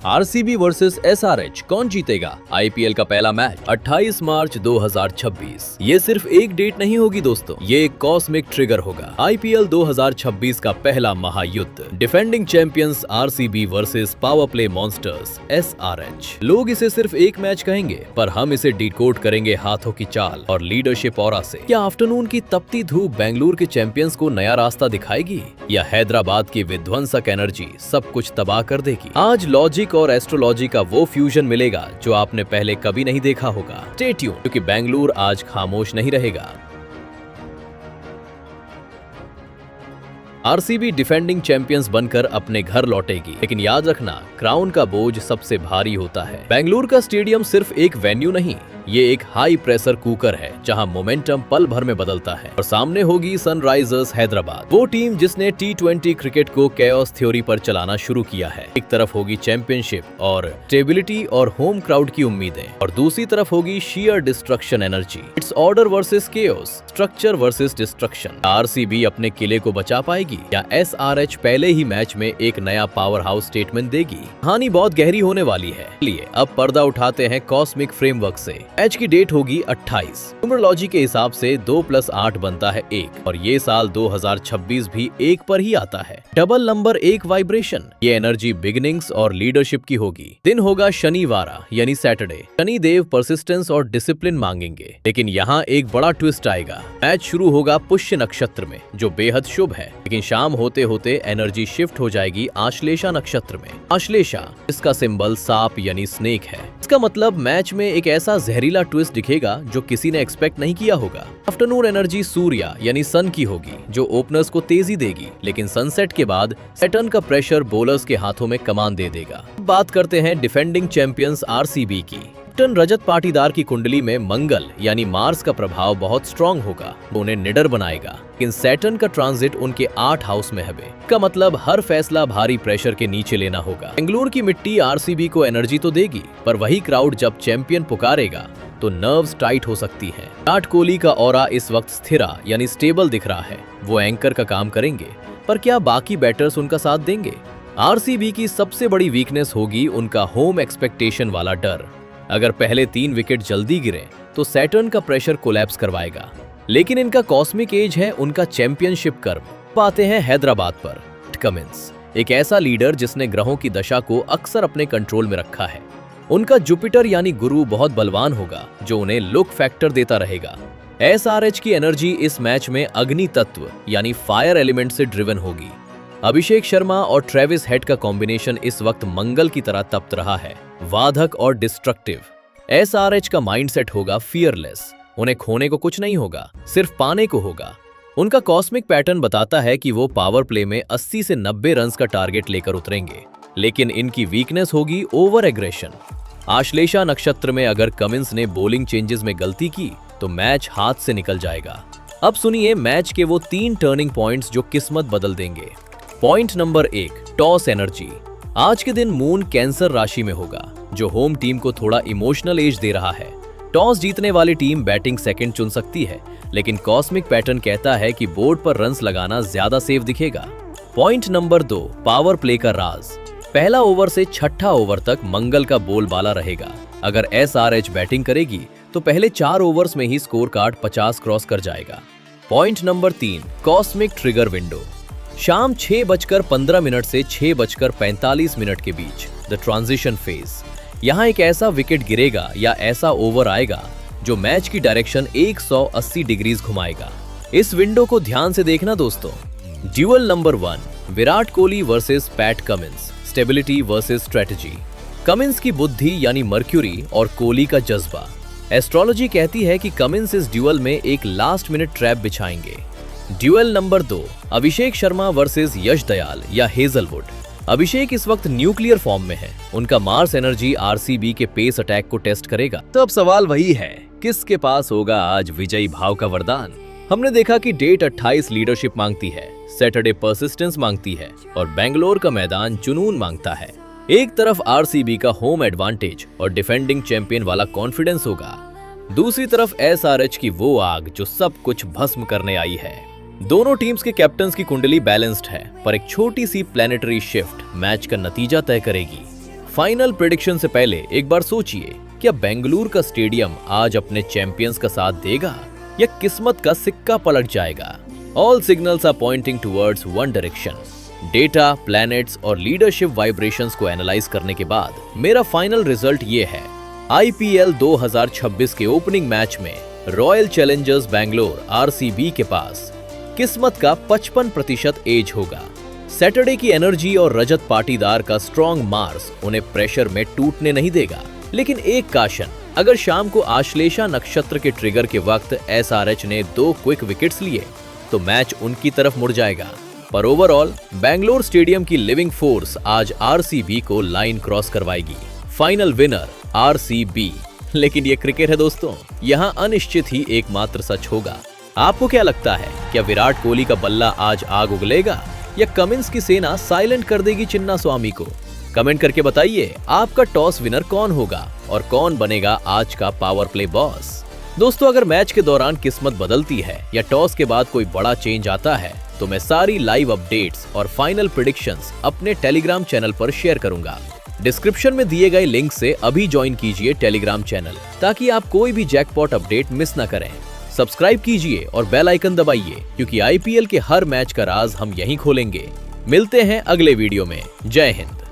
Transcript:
RCB versus SRH कौन जीतेगा? IPL का पहला मैच 28 मार्च 2026। ये सिर्फ एक डेट नहीं होगी दोस्तों, ये एक कॉस्मिक ट्रिगर होगा। आईपीएल 2026 का पहला महायुद्ध, defending champions RCB versus power play monsters SRH. लोग इसे सिर्फ एक मैच कहेंगे, पर हम इसे डिकोड करेंगे हाथों की चाल और लीडरशिप ऑरा से। क्या आफ्टरनून की तपती धूप बेंगलुरु के चैंपियंस को नया रास्ता दिखाएगी, या हैदराबाद की विध्वंसक एनर्जी सब कुछ तबाह कर देगी? आज लॉजिक और एस्ट्रोलॉजी का वो फ्यूजन मिलेगा जो आपने पहले कभी नहीं देखा होगा। स्टे ट्यून, क्योंकि बेंगलुरु आज खामोश नहीं रहेगा। आरसीबी डिफेंडिंग चैंपियंस बनकर अपने घर लौटेगी, लेकिन याद रखना, क्राउन का बोझ सबसे भारी होता है। बेंगलुरु का स्टेडियम सिर्फ एक वेन्यू नहीं, ये एक हाई प्रेशर कुकर है जहां मोमेंटम पल भर में बदलता है। और सामने होगी सनराइजर्स हैदराबाद, वो टीम जिसने टी20 क्रिकेट को कैओस थ्योरी पर चलाना शुरू किया है। एक तरफ होगी चैंपियनशिप और स्टेबिलिटी और होम क्राउड की उम्मीदें, और दूसरी तरफ होगी shear destruction energy. It's order versus chaos, structure versus destruction. RCB अपने किले को बचा पाएगी, या एसआरएच पहले ही मैच में एक नया पावर हाउस स्टेटमेंट देगी? कहानी बहुत गहरी होने वाली है। चलिए अब पर्दा उठाते हैं कॉस्मिक फ्रेमवर्क से। मैच की डेट होगी 28। न्यूमरोलॉजी के हिसाब से 2 + 8 बनता है 1, और ये साल 2026 भी 1 पर ही आता है। डबल नंबर 1 वाइब्रेशन, ये एनर्जी बिगिनिंग्स और लीडरशिप की होगी। दिन होगा शनिवार यानी सैटरडे। शनि देव परसिस्टेंस और डिसिप्लिन मांगेंगे, लेकिन यहाँ एक बड़ा ट्विस्ट आएगा। मैच शुरू होगा पुष्य नक्षत्र में, जो बेहद शुभ है, लेकिन शाम होते होते एनर्जी शिफ्ट हो जाएगी आश्लेषा नक्षत्र में। आश्लेषा, इसका सिंबल सांप यानी स्नेक है। इसका मतलब मैच में एक ऐसा जहरीला ट्विस्ट दिखेगा जो किसी ने एक्सपेक्ट नहीं किया होगा। आफ्टरनून एनर्जी सूर्य यानी सन की होगी, जो ओपनर्स को तेजी देगी, लेकिन सनसेट के बाद सैटर्न का प्रेशर बॉलर्स के हाथों में कमान दे देगा। बात करते हैं डिफेंडिंग चैंपियंस आरसीबी की। कैप्टन रजत पाटीदार की कुंडली में मंगल यानी मार्स का प्रभाव बहुत स्ट्रॉन्ग होगा, उन्हें निडर बनाएगा। लेकिन सैटर्न का ट्रांजिट उनके 8 हाउस में है, का मतलब हर फैसला भारी प्रेशर के नीचे लेना होगा। बेंगलुरु की मिट्टी आरसीबी को एनर्जी तो देगी, पर वही क्राउड जब चैंपियन पुकारेगा तो नर्व्स टाइट हो सकती हैं। विराट कोहली का ऑरा इस वक्त स्थिरा यानी स्टेबल दिख रहा है, वो एंकर का काम करेंगे, पर क्या बाकी बैटर्स उनका साथ देंगे? आरसीबी की सबसे बड़ी वीकनेस होगी उनका होम एक्सपेक्टेशन वाला डर। अगर पहले 3 विकेट जल्दी गिरे तो सैटर्न का प्रेशर कोलैप्स करवाएगा, लेकिन इनका कॉस्मिक एज है उनका चैंपियनशिप कर्म। आते हैं हैदराबाद पर। कमिंस, एक ऐसा लीडर जिसने ग्रहों की दशा को अक्सर अपने कंट्रोल में रखा है। उनका जुपिटर यानी गुरु बहुत बलवान होगा, जो उन्हें लुक फैक्टर देता रहेगा। एसआरएच की एनर्जी इस मैच में अग्नि तत्व यानी फायर एलिमेंट से ड्रिवन होगी। अभिषेक शर्मा और ट्रेविस हेड का कॉम्बिनेशन इस वक्त मंगल की तरह तप्त रहा है, वाधक और डिस्ट्रक्टिव। एसआरएच का माइंडसेट होगा फियरलेस, उन्हें खोने को कुछ नहीं होगा, सिर्फ पाने को होगा। उनका कॉस्मिक पैटर्न बताता है कि वो पावर प्ले में 80 से 90 रन्स का टारगेट लेकर उतरेंगे, लेकिन इनकी वीकनेस होगी ओवर एग्रेशन। आश्लेषा नक्षत्र में अगर कमिंस ने बॉलिंग चेंजेस में गलती की तो मैच हाथ से निकल जाएगा। अब सुनिए मैच के वो 3 टर्निंग पॉइंट्स जो किस्मत बदल देंगे। Point number 1, toss energy. आज के दिन मून कैंसर राशि में होगा, जो होम टीम को थोड़ा इमोशनल एज दे रहा है। टॉस जीतने वाली टीम बैटिंग सेकंड चुन सकती है, लेकिन कॉस्मिक पैटर्न कहता है कि बोर्ड पर रन्स लगाना ज्यादा सेफ दिखेगा। पॉइंट नंबर 2, पावर प्ले का राज। पहला ओवर से 6ठा ओवर तक मंगल का बोलबाला रहेगा। अगर एसआरएच बैटिंग करेगी तो पहले 4 ओवर्स में ही स्कोर कार्ड 50 क्रॉस कर जाएगा। Point number 3, cosmic trigger window. शाम 6:15 से 6:45 के बीच द ट्रांजिशन फेज। यहाँ एक ऐसा विकेट गिरेगा या ऐसा ओवर आएगा जो मैच की डायरेक्शन 180 डिग्रीज घुमाएगा। इस विंडो को ध्यान से देखना दोस्तों। Dual number 1, Virat Kohli versus PAT Cummins, stability versus strategy. Cummins की बुद्धि यानी मर्क्यूरी और कोहली का जज्बा। एस्ट्रोलॉजी कहती है कि कमिंस इस ड्यूअल में एक लास्ट मिनट ट्रैप बिछाएंगे। Duel number 2, Abhishek Sharma versus Yash Dayal या हेजलवुड। अभिषेक इस वक्त न्यूक्लियर फॉर्म में है, उनका मार्स एनर्जी आरसीबी के पेस अटैक को टेस्ट करेगा। तो अब सवाल वही है, किसके पास होगा आज विजयी भाव का वरदान? हमने देखा कि डेट 28 लीडरशिप मांगती है, सैटरडे परसिस्टेंस मांगती है, और बेंगलोर का मैदान जुनून मांगता है। एक तरफ आरसीबी का होम एडवांटेज और डिफेंडिंग चैंपियन वाला कॉन्फिडेंस होगा, दूसरी तरफ एसआरएच की वो आग जो सब कुछ भस्म करने आई है। दोनों टीम्स के कैप्टन्स की कुंडली बैलेंस्ड है, पर एक छोटी सी प्लैनेटरी शिफ्ट मैच का नतीजा तय करेगी। फाइनल प्रेडिक्शन से पहले एक बार सोचिए, क्या बेंगलुरु का स्टेडियम आज अपने चैंपियंस का साथ देगा या किस्मत का सिक्का पलट जाएगा? All signals are pointing towards one direction. Data, planets और लीडरशिप वाइब्रेशंस को एनालाइज करने के बाद मेरा फाइनल रिजल्ट ये है। आईपीएल 2026 के ओपनिंग मैच में रॉयल चैलेंजर्स बैंगलोर आरसीबी के पास किस्मत का 55% एज होगा। सैटरडे की एनर्जी और रजत पाटीदार का स्ट्रॉन्ग मार्स उन्हें प्रेशर में टूटने नहीं देगा। लेकिन एक काशन, अगर शाम को आश्लेषा नक्षत्र के ट्रिगर के वक्त एसआरएच ने 2 क्विक विकेट्स लिए तो मैच उनकी तरफ मुड़ जाएगा। पर ओवरऑल बैंगलोर स्टेडियम की लिविंग फोर्स आज आरसीबी को लाइन क्रॉस करवाएगी। Final winner RCB. लेकिन ये क्रिकेट है दोस्तों, यहाँ अनिश्चित ही एकमात्र सच होगा। आपको क्या लगता है, क्या विराट कोहली का बल्ला आज आग उगलेगा या कमिंस की सेना साइलेंट कर देगी चिन्ना स्वामी को? कमेंट करके बताइए आपका टॉस विनर कौन होगा और कौन बनेगा आज का पावर प्ले बॉस। दोस्तों, अगर मैच के दौरान किस्मत बदलती है या टॉस के बाद कोई बड़ा चेंज आता है तो मैं सारी लाइव अपडेट्स और फाइनल प्रेडिक्शंस अपने टेलीग्राम चैनल पर शेयर करूंगा। डिस्क्रिप्शन में दिए गए लिंक से अभी ज्वाइन कीजिए टेलीग्राम चैनल, ताकि आप कोई भी जैकपॉट अपडेट मिस ना करें। सब्सक्राइब कीजिए और बेल आइकन दबाइए, क्योंकि आईपीएल के हर मैच का राज हम यहीं खोलेंगे। मिलते हैं अगले वीडियो में। जय हिंद।